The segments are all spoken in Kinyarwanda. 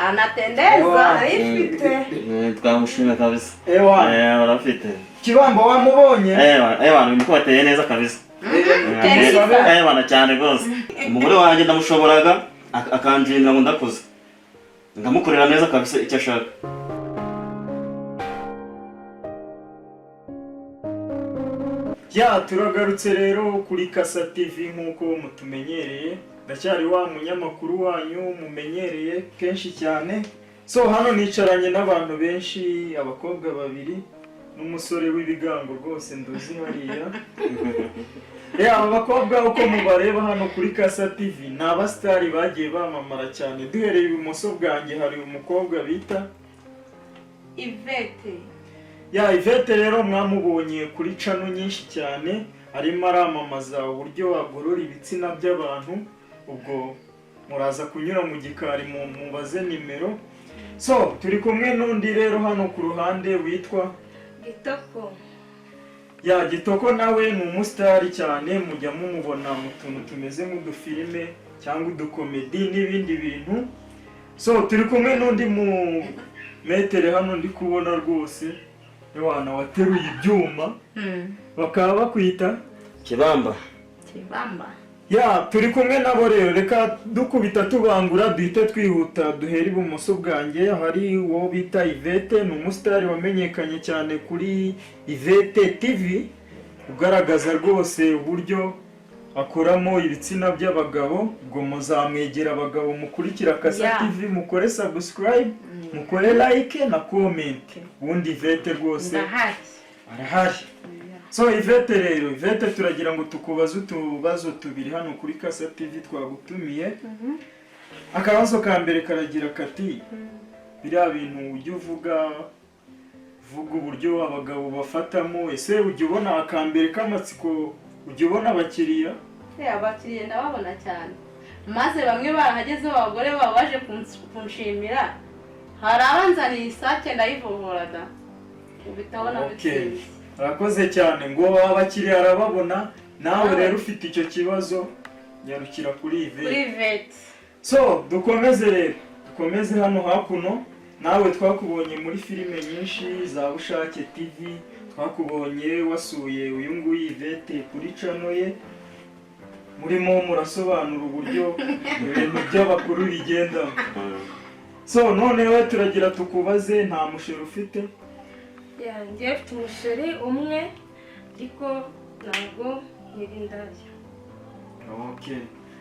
anatendeza ifite. Twamushimye kabisa. Urafite. Kibamba wamubonye? Ibintu bateye neza kabisa. Bana cyane rwose. Umugore wanjye ndamushoboraga akanjinira ngo ndakuze. Ndamukorera neza kabisa icyo ashaka. Turagarutse rero kuri Kasa TV nk'uko mutumenyereye. Ndacyari wa munyamakuru wanyu mumenyereye kenshi cyane. So hano nicaranye n'abantu benshi, abakobwa babiri n'umusore w'ibigango rwose nduzi hariya. Aba bakobwa uko mubareba hano kuri Kasa TV ni abastari bagiye bamamara cyane. Duhereye ibumoso bwanjye hari umukobwa bita Ivete. Ivete rero mwamubonye kuri channel nyinshi cyane, arimo aramamaza uburyo wagorora ibitsina by'abantu. Ubwo muraza kunyura mu gikari mubaze nimero. So turi kumwe n'undi rero hano ku ruhande witwa Gitoko. Gitoko nawe ni umusitari cyane, mujya mumubona mu tuntu tumeze nk'udufilime cyangwa udukomedi n'ibindi bintu. So turi kumwe n'undi mu metere hano ndi kubona rwose Yohana wateruye ibyuma. Bakaba bakwita Kibamba. Turi kumwe nabo rero, reka dukubita tubangura duhite twihuta duhera ibumoso bwanjye. Hari uwo bita Ivete, ni umusitari wamenyekanye cyane kuri Ivete TV, ugaragaza rwose uburyo akoramo ibitsina by'abagabo. Ubwo muzamwegera abagabo mukurikira Kasa TV, mukore subscribe, mukore like na comment. Ubundi Ivete rwose arahari. So Ivete rero, Ivete turagira ngo tukubaze utubazo tubiri hano kuri Kasa TV twagutumiye. Akabazo ka mbere karagira kati, biriya bintu ujya uvuga uburyo abagabo bafatamo, ese ujya ubona akambere k'amatsiko, ujya ubona abakiriya? Abakiriya ndababona cyane, maze bamwe barahageze abagore baba baje kunshimira. Hari abanzaniye isake ndayivohoraga ubitabona bitsinze. Arakoze cyane ngo abakiriya arababona. Nawe rero ufite icyo kibazo nyarukira kuri Ivete. So dukomeze hano hakuno. Nawe twakubonye muri filime nyinshi za Bushake TV, twakubonye wasuye uyu nguyu Ivete kuri channel ye, murimo murasobanura uburyo ibintu by'abakuru bigenda. So none we turagira tukubaze, nta musheri ufite? Njye mfite umusheri umwe ariko ntabwo nkirindaya.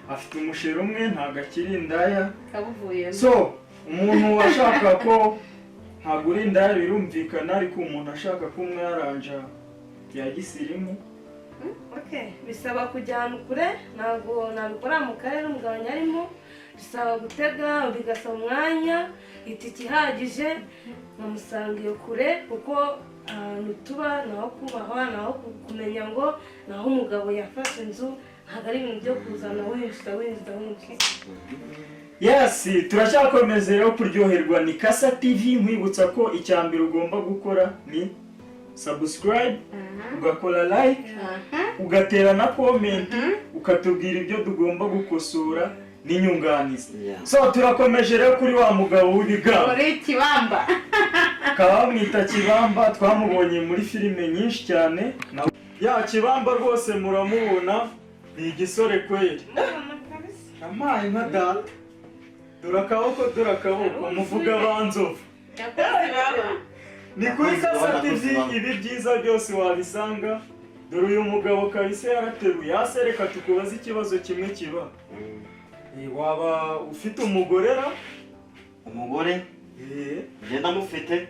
Afite umusheri umwe ntabwo akiri indaya. Kabuvuyemo. So umuntu ashaka ko ntabwo uri indaya birumvikana, ariko umuntu ashaka ko umwaranja ya gisirimu. Bisaba kujyana kure, ntabwo nabikora mu karere umugabanya arimo. Bisaba gutega, bigasaba umwanya, itike ihagije, nkamusanga iyo kure kuko ahantu tuba naho kubahwa, naho kumenya ngo naho umugabo yafashe inzu, ntabwo ari ibintu byo kuzana winjira. Yes, turacyakomeza rero kuryoherwa ni Kasa TV. Nkwibutsa ko icyambere ugomba gukora ni subscribe, ugakora like, ugatera na comment, ukatubwira ibyo tugomba gukosora n'inyunganizi. So turakomeje rero kuri wa mugabo w'ibigango. Muri Kibamba. Bamwita Kibamba, twamubonye muri filime nyinshi cyane. Kibamba rwose muramubona, ni igisore kweli. Amaye nka data. Durakaboko muvuga banzovu. Ni kuri Kasa TV, ibi byiza byose wabisanga. Dore uyu mugabo kabisa yarateruye. Reka tukubaze ikibazo kimwe kiba. Waba ufite umugorera? Umugore? Ngenda mufite.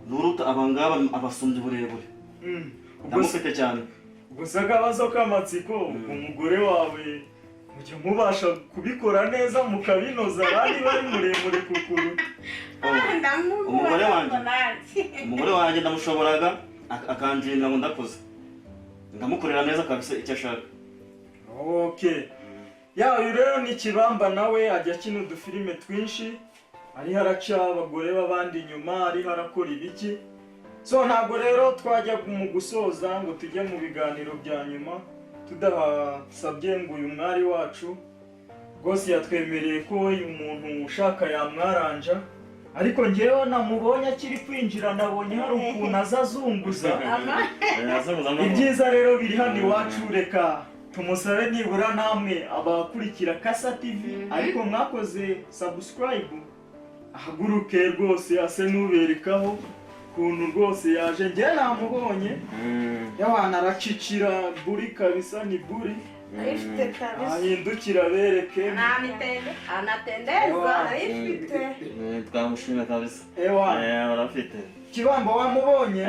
Nuruta abangaba abasumbye uburebure. Ndamufite cyane. Gusa akabazo k'amatsiko, umugore wawe mujya mubasha kubikora neza mukabinoza, abandi bari muremure kukuruta. Umugore wanjye ndamushoboraga akanjinira ngo ndakuze. Ndamukorera neza kabisa icyo ashaka. Uyu rero ni Kibamba, nawe ajya akina udufilime twinshi, ariho araca abagore b'abandi inyuma, ariho arakora ibiki. So ntabwo rero twajya mu gusoza ngo tujye mu biganiro bya nyuma tudahasabye ngo uyu mwari wacu rwose yatwemereye ko umuntu ushaka yamwaranja, ariko ngewe namubonye akiri kwinjira nabonye hari ukuntu azazunguza. Ibyiza rero biri hano iwacu, reka tumusabe nibura namwe abakurikira Kasa TV ariko mwakoze subscribe, ahaguruke rwose ase n'uberekaho ukuntu rwose yaje. Ngewe namubonye yawana aracicira buri kabisa, ni buri ayifite kabisa, ahindukira bereke anatendeza ayifite. Twamushimye kabisa. Urafite Kibamba wamubonye?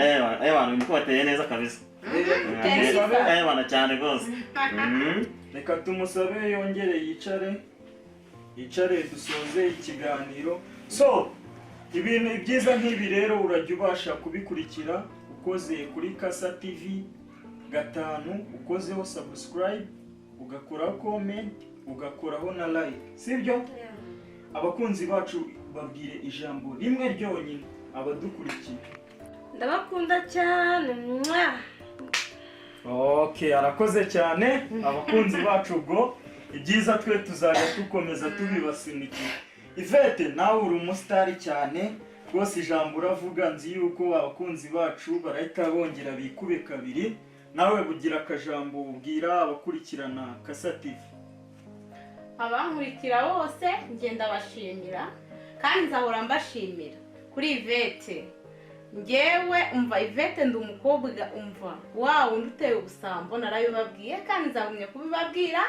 Urimo kubateye neza kabisa. Cyane rwose. Reka tumusabe yongere yicare dusoze ikiganiro. So ibintu byiza nk'ibi rero urajya ubasha kubikurikira ukoze kuri Kasa TV 5, ukozeho subscribe, ugakoraho comment, ugakoraho na like, sibyo? Abakunzi bacu babwire ijambo rimwe ryonyine abadukurikiye. Ndabakunda cyane. Okay, arakoze cyane abakunzi bacu. Ubwo ibyiza twe tuzajya dukomeza tubibasinikira. Ivete, nawe uri umusitari cyane rwose, ijambo uravuga nzi yuko abakunzi bacu barahita bongera bikube kabiri. Nawe bugira akajambo ubwira abakurikirana Kasa TV. abankurikira bose ngenda bashimira kandi nzahora mbashimira kuri Ivete. Ngewe umva Ivete ndi umukobwa umva wawe nduteye ubusambo, narabibabwiye kandi nzagumye kubibabwira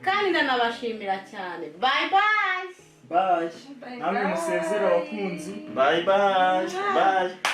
kandi ndanabashimira cyane. Bye bye. Bye. Namwe musezera abakunzi. Bye.